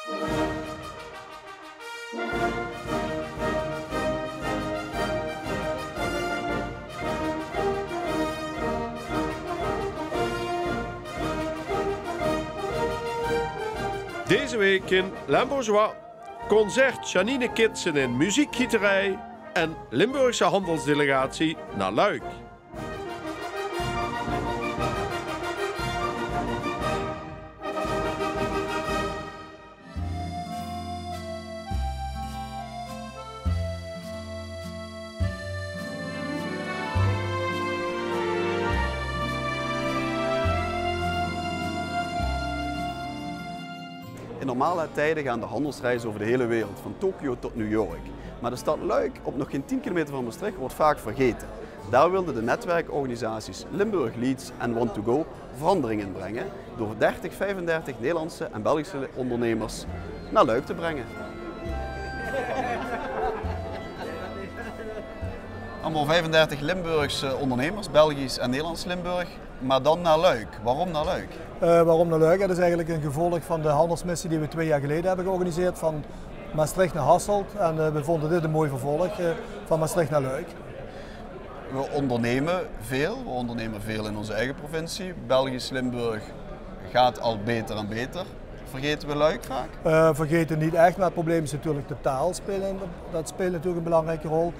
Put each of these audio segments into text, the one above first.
Deze week in Limbourgeois, concert Janine Kitsen in muziekgieterij en Limburgse handelsdelegatie naar Luik. In normale tijden gaan de handelsreizen over de hele wereld, van Tokio tot New York. Maar de stad Luik, op nog geen 10 kilometer van Maastricht, wordt vaak vergeten. Daar wilden de netwerkorganisaties Limburg Leads en Want2Go verandering in brengen door 35 Nederlandse en Belgische ondernemers naar Luik te brengen. Allemaal 35 Limburgse ondernemers, Belgisch en Nederlands Limburg, maar dan naar Luik. Waarom naar Luik? Waarom naar Luik? Dat is eigenlijk een gevolg van de handelsmissie die we 2 jaar geleden hebben georganiseerd van Maastricht naar Hasselt. En we vonden dit een mooi vervolg van Maastricht naar Luik. We ondernemen veel in onze eigen provincie. Belgisch Limburg gaat al beter en beter. Vergeten we Luik vaak? Vergeten niet echt, maar het probleem is natuurlijk de taal. Dat speelt natuurlijk een belangrijke rol.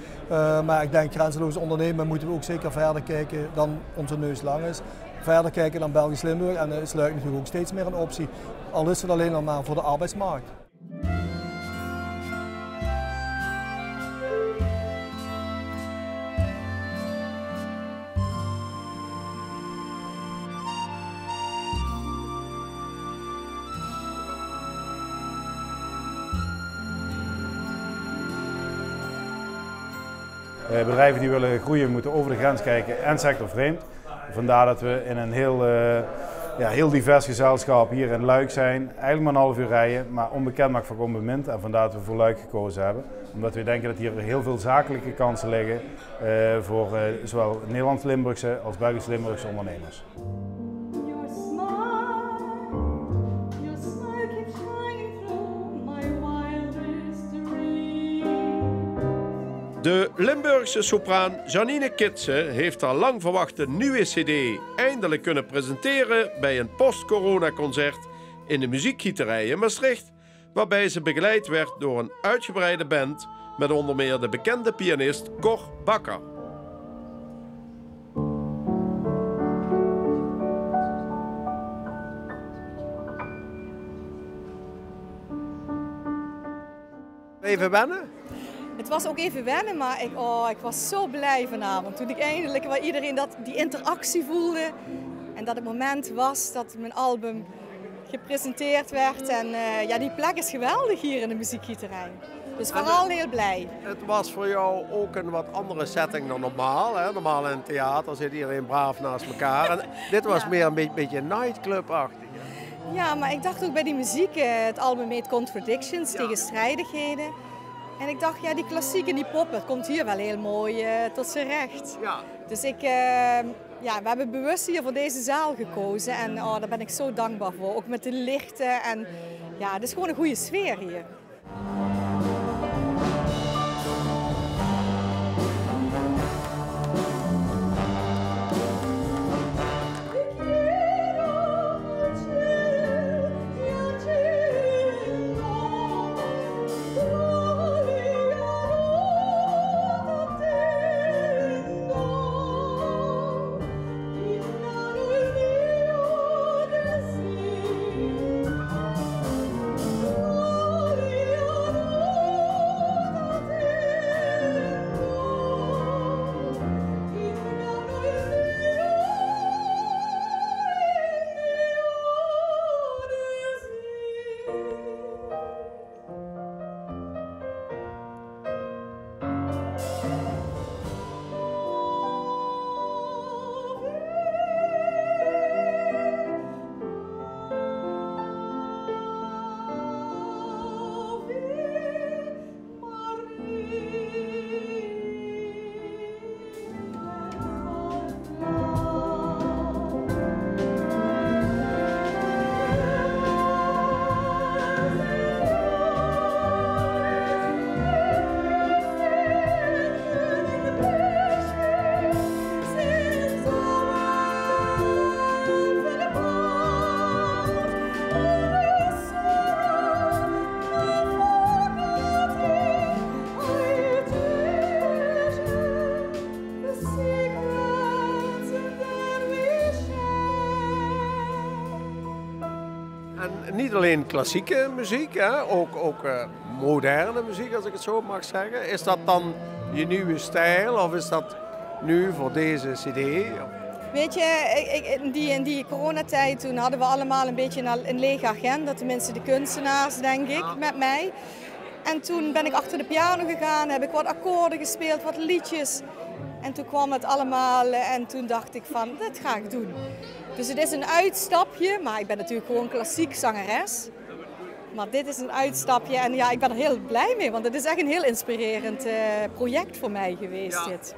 Maar ik denk, grenzeloos ondernemen moeten we ook zeker verder kijken dan onze neus lang is. Verder kijken dan Belgisch Limburg en is Luik natuurlijk ook steeds meer een optie. Al is het alleen al maar voor de arbeidsmarkt. Bedrijven die willen groeien moeten over de grens kijken en sectorvreemd. Vandaar dat we in een heel divers gezelschap hier in Luik zijn. Eigenlijk maar een half uur rijden, maar onbekend maakt voorkomen bemind. En vandaar dat we voor Luik gekozen hebben. Omdat we denken dat hier heel veel zakelijke kansen liggen voor zowel Nederlands-Limburgse als Belgisch-Limburgse ondernemers. De Limburgse sopraan Janine Kitsen heeft haar lang verwachte nieuwe cd eindelijk kunnen presenteren bij een post-corona-concert in de muziekgieterij in Maastricht, waarbij ze begeleid werd door een uitgebreide band met onder meer de bekende pianist Cor Bakker. Even wennen? Het was ook even wennen, maar ik was zo blij vanavond. Toen ik eindelijk bij iedereen die interactie voelde. En dat het moment was dat mijn album gepresenteerd werd. En die plek is geweldig hier in de muziekgieterij. Dus vooral heel blij. Het was voor jou ook een wat andere setting dan normaal. Hè? Normaal in het theater zit iedereen braaf naast elkaar. En dit was meer een beetje nightclub-achtig. Ja, maar ik dacht ook bij die muziek, het album heet Contradictions, tegenstrijdigheden. En ik dacht, ja, die klassiek en die pop, dat komt hier wel heel mooi tot zijn recht. Ja. Dus we hebben bewust hier voor deze zaal gekozen en daar ben ik zo dankbaar voor. Ook met de lichten en ja, het is gewoon een goede sfeer hier. niet alleen klassieke muziek, hè, ook moderne muziek, als ik het zo mag zeggen. Is dat dan je nieuwe stijl of is dat nu voor deze cd? Weet je, in die coronatijd toen hadden we allemaal een beetje een lege agenda, tenminste de kunstenaars denk ik, met mij. En toen ben ik achter de piano gegaan, heb ik wat akkoorden gespeeld, wat liedjes. En toen kwam het allemaal en toen dacht ik van, dit ga ik doen. Dus het is een uitstapje, maar ik ben natuurlijk gewoon klassiek zangeres. Maar dit is een uitstapje en ja, ik ben er heel blij mee, want het is echt een heel inspirerend project voor mij geweest dit.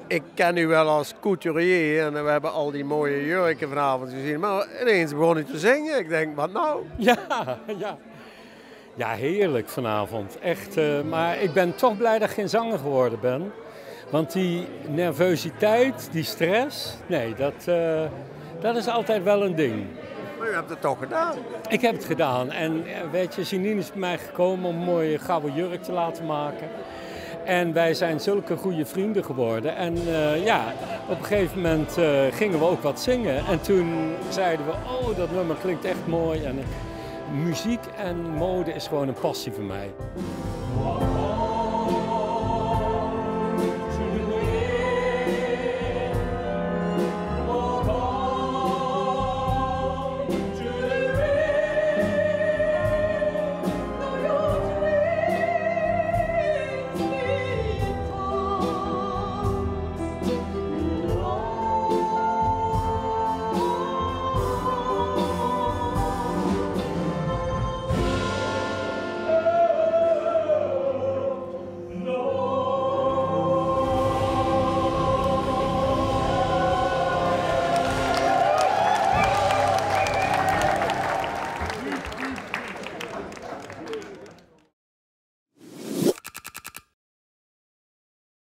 Ik ken u wel als couturier en we hebben al die mooie jurken vanavond gezien, maar ineens begon u te zingen. Ik denk, wat nou? Ja, heerlijk vanavond. Echt, maar ik ben toch blij dat ik geen zanger geworden ben. Want die nervositeit, die stress, nee, dat is altijd wel een ding. Maar u hebt het toch gedaan? Ik heb het gedaan en weet je, Janine is bij mij gekomen om een mooie gouden jurk te laten maken. En wij zijn zulke goede vrienden geworden. En op een gegeven moment gingen we ook wat zingen. En toen zeiden we, oh, dat nummer klinkt echt mooi. En muziek en mode is gewoon een passie voor mij.